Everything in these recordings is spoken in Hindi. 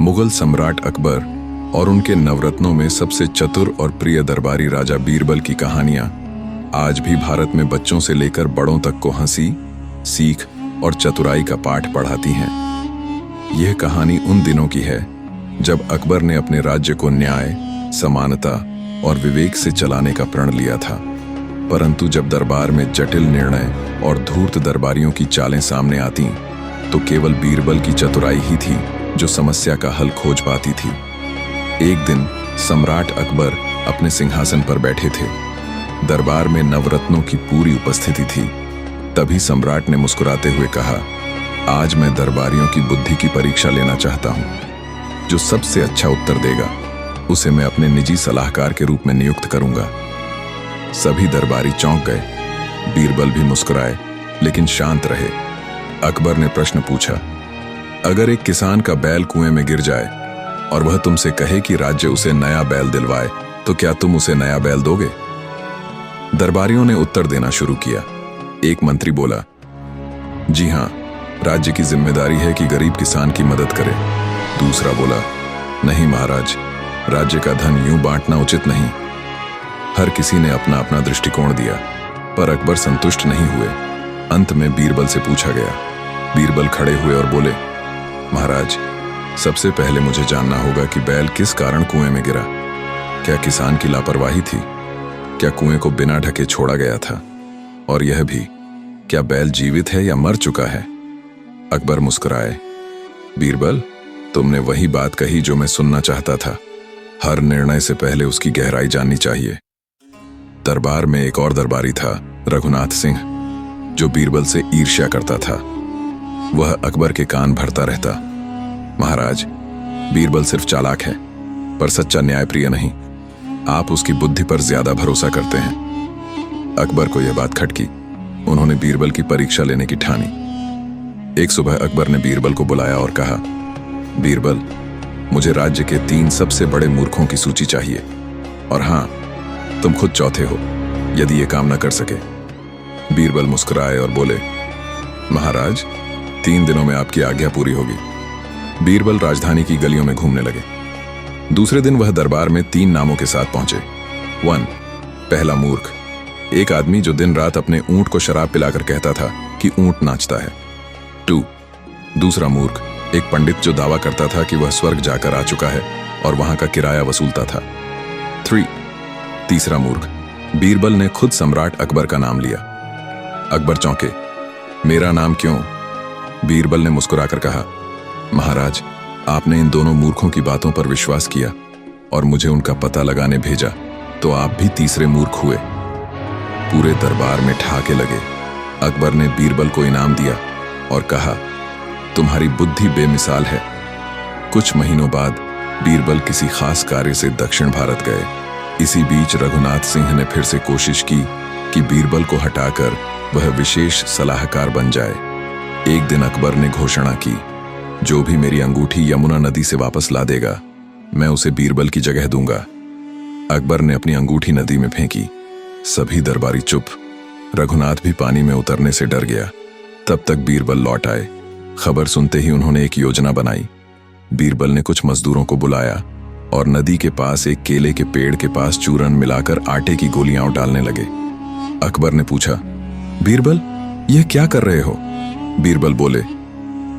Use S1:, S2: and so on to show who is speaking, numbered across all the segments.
S1: मुगल सम्राट अकबर और उनके नवरत्नों में सबसे चतुर और प्रिय दरबारी राजा बीरबल की कहानियां आज भी भारत में बच्चों से लेकर बड़ों तक को हंसी, सीख और चतुराई का पाठ पढ़ाती हैं। यह कहानी उन दिनों की है जब अकबर ने अपने राज्य को न्याय, समानता और विवेक से चलाने का प्रण लिया था। परंतु जब दरबार में जटिल निर्णय और धूर्त दरबारियों की चालें सामने आती तो केवल बीरबल की चतुराई ही थी जो समस्या का हल खोज पाती थी। एक दिन सम्राट अकबर अपने सिंहासन पर बैठे थे। दरबार में नवरत्नों की पूरी उपस्थिति थी। तभी सम्राट ने मुस्कुराते हुए कहा, आज मैं दरबारियों की बुद्धि की परीक्षा लेना चाहता हूं। जो सबसे अच्छा उत्तर देगा उसे मैं अपने निजी सलाहकार के रूप में नियुक्त करूंगा। सभी दरबारी चौंक गए। बीरबल भी मुस्कुराए लेकिन शांत रहे। अकबर ने प्रश्न पूछा, अगर एक किसान का बैल कुएं में गिर जाए और वह तुमसे कहे कि राज्य उसे नया बैल दिलवाए तो क्या तुम उसे नया बैल दोगे? दरबारियों ने उत्तर देना शुरू किया। एक मंत्री बोला, जी हां, राज्य की जिम्मेदारी है कि गरीब किसान की मदद करे। दूसरा बोला, नहीं महाराज, राज्य का धन यूं बांटना उचित नहीं। हर किसी ने अपना अपना दृष्टिकोण दिया, पर अकबर संतुष्ट नहीं हुए। अंत में बीरबल से पूछा गया। बीरबल खड़े हुए और बोले, महाराज, सबसे पहले मुझे जानना होगा कि बैल किस कारण कुएं में गिरा। क्या किसान की लापरवाही थी? क्या कुएं को बिना ढके छोड़ा गया था? और यह भी, क्या बैल जीवित है या मर चुका है? अकबर मुस्कुराए। बीरबल, तुमने वही बात कही जो मैं सुनना चाहता था। हर निर्णय से पहले उसकी गहराई जाननी चाहिए। दरबार में एक और दरबारी था, रघुनाथ सिंह, जो बीरबल से ईर्ष्या करता था। वह अकबर के कान भरता रहता, महाराज, बीरबल सिर्फ चालाक है पर सच्चा न्यायप्रिय नहीं। आप उसकी बुद्धि पर ज्यादा भरोसा करते हैं। अकबर को यह बात खटकी। उन्होंने बीरबल की परीक्षा लेने की ठानी। एक सुबह अकबर ने बीरबल को बुलाया और कहा, बीरबल, मुझे राज्य के 3 सबसे बड़े मूर्खों की सूची चाहिए। और हां, तुम खुद चौथे हो यदि ये काम न कर सके। बीरबल मुस्कुराए और बोले, महाराज, 3 दिनों में आपकी आज्ञा पूरी होगी। बीरबल राजधानी की गलियों में घूमने लगे। दूसरे दिन वह दरबार में 3 नामों के साथ पहुंचे। 1, पहला मूर्ख, एक आदमी जो दिन रात अपने ऊंट को शराब पिलाकर कहता था कि ऊंट नाचता है। 2, दूसरा मूर्ख, एक पंडित जो दावा करता था कि वह स्वर्ग जाकर आ चुका है और वहां का किराया वसूलता था। 3, तीसरा मूर्ख। बीरबल ने खुद सम्राट अकबर का नाम लिया। अकबर चौंके। मेरा नाम क्यों? बीरबल ने मुस्कुराकर कहा, महाराज, आपने इन दोनों मूर्खों की बातों पर विश्वास किया और मुझे उनका पता लगाने भेजा तो आप भी तीसरे मूर्ख हुए। पूरे दरबार में ठहाके लगे। अकबर ने बीरबल को इनाम दिया और कहा, तुम्हारी बुद्धि बेमिसाल है। कुछ महीनों बाद बीरबल किसी खास कार्य से दक्षिण भारत गए। इसी बीच रघुनाथ सिंह ने फिर से कोशिश की कि बीरबल को हटाकर वह विशेष सलाहकार बन जाए। एक दिन अकबर ने घोषणा की, जो भी मेरी अंगूठी यमुना नदी से वापस ला देगा, मैं उसे बीरबल की जगह दूंगा। अकबर ने अपनी अंगूठी नदी में फेंकी। सभी दरबारी चुप। रघुनाथ भी पानी में उतरने से डर गया। तब तक बीरबल लौट आए। खबर सुनते ही उन्होंने एक योजना बनाई। बीरबल ने कुछ मजदूरों को बुलाया और नदी के पास एक केले के पेड़ के पास चूरन मिलाकर आटे की गोलियां डालने लगे। अकबर ने पूछा, बीरबल, यह क्या कर रहे हो? बीरबल बोले,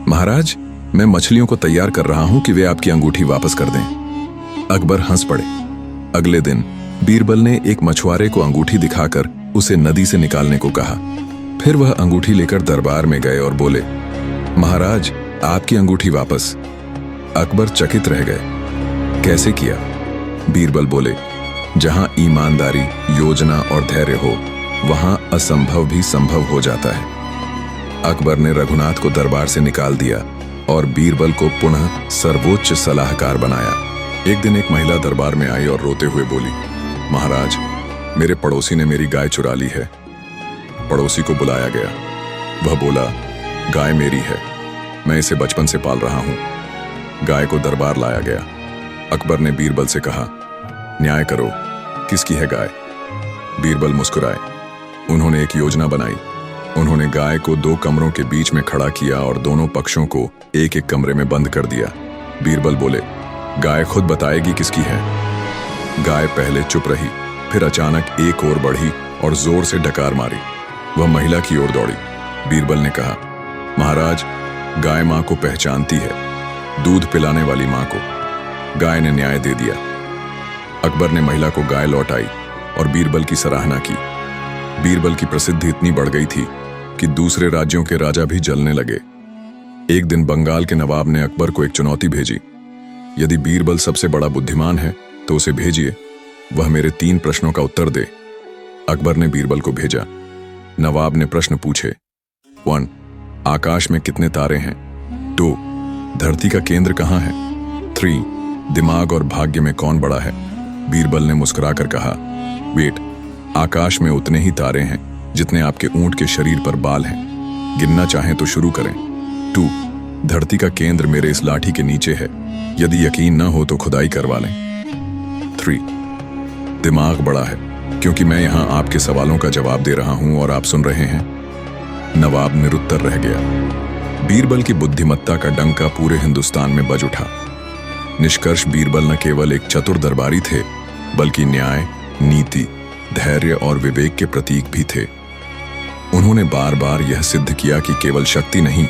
S1: महाराज, मैं मछलियों को तैयार कर रहा हूं कि वे आपकी अंगूठी वापस कर दें। अकबर हंस पड़े। अगले दिन बीरबल ने एक मछुआरे को अंगूठी दिखाकर उसे नदी से निकालने को कहा। फिर वह अंगूठी लेकर दरबार में गए और बोले, महाराज, आपकी अंगूठी वापस। अकबर चकित रह गए। कैसे किया? बीरबल बोले, जहां ईमानदारी, योजना और धैर्य हो वहां असंभव भी संभव हो जाता है। अकबर ने रघुनाथ को दरबार से निकाल दिया और बीरबल को पुनः सर्वोच्च सलाहकार बनाया। एक दिन एक महिला दरबार में आई और रोते हुए बोली, महाराज, मेरे पड़ोसी ने मेरी गाय चुरा ली है। पड़ोसी को बुलाया गया। वह बोला, गाय मेरी है, मैं इसे बचपन से पाल रहा हूं। गाय को दरबार लाया गया। अकबर ने बीरबल से कहा, न्याय करो, किसकी है गाय? बीरबल मुस्कुराए। उन्होंने एक योजना बनाई। उन्होंने गाय को 2 कमरों के बीच में खड़ा किया और दोनों पक्षों को एक एक कमरे में बंद कर दिया। बीरबल बोले, गाय खुद बताएगी किसकी है। गाय पहले चुप रही, फिर अचानक एक ओर बढ़ी और जोर से डकार मारी। वह महिला की ओर दौड़ी। बीरबल ने कहा, महाराज, गाय मां को पहचानती है, दूध पिलाने वाली मां को। गाय ने न्याय दे दिया। अकबर ने महिला को गाय लौटाई और बीरबल की सराहना की। बीरबल की प्रसिद्धि इतनी बढ़ गई थी कि दूसरे राज्यों के राजा भी जलने लगे। एक दिन बंगाल के नवाब ने अकबर को एक चुनौती भेजी, यदि बीरबल सबसे बड़ा बुद्धिमान है तो उसे भेजिए, वह मेरे 3 प्रश्नों का उत्तर दे। अकबर ने बीरबल को भेजा। नवाब ने प्रश्न पूछे। 1. आकाश में कितने तारे हैं? 2. धरती का केंद्र कहां है? 3. दिमाग और भाग्य में कौन बड़ा है? बीरबल ने मुस्कुराकर कहा, वेट, आकाश में उतने ही तारे हैं जितने आपके ऊंट के शरीर पर बाल हैं। गिनना चाहें तो शुरू करें। 2. धरती का केंद्र मेरे इस लाठी के नीचे है, यदि यकीन न हो तो खुदाई करवा लें। 3. दिमाग बड़ा है, क्योंकि मैं यहां आपके सवालों का जवाब दे रहा हूं और आप सुन रहे हैं। नवाब निरुत्तर रह गया। बीरबल की बुद्धिमत्ता का डंका पूरे हिंदुस्तान में बज उठा। निष्कर्ष, बीरबल न केवल एक चतुर दरबारी थे, बल्कि न्याय, नीति, धैर्य और विवेक के प्रतीक भी थे। उन्होंने बार बार यह सिद्ध किया कि केवल शक्ति नहीं,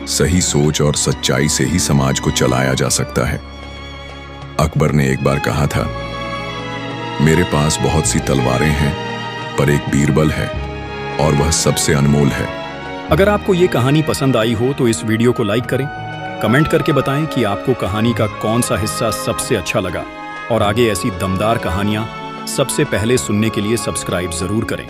S1: सही सोच और सच्चाई से ही समाज को चलाया जा सकता है। अकबर ने एक बार कहा था, मेरे पास बहुत सी तलवारें हैं, पर एक बीरबल है और वह सबसे अनमोल है।
S2: अगर आपको ये कहानी पसंद आई हो तो इस वीडियो को लाइक करें, कमेंट करके बताएं कि आपको कहानी का कौन सा हिस्सा सबसे अच्छा लगा, और आगे ऐसी दमदार कहानियां सबसे पहले सुनने के लिए सब्सक्राइब जरूर करें।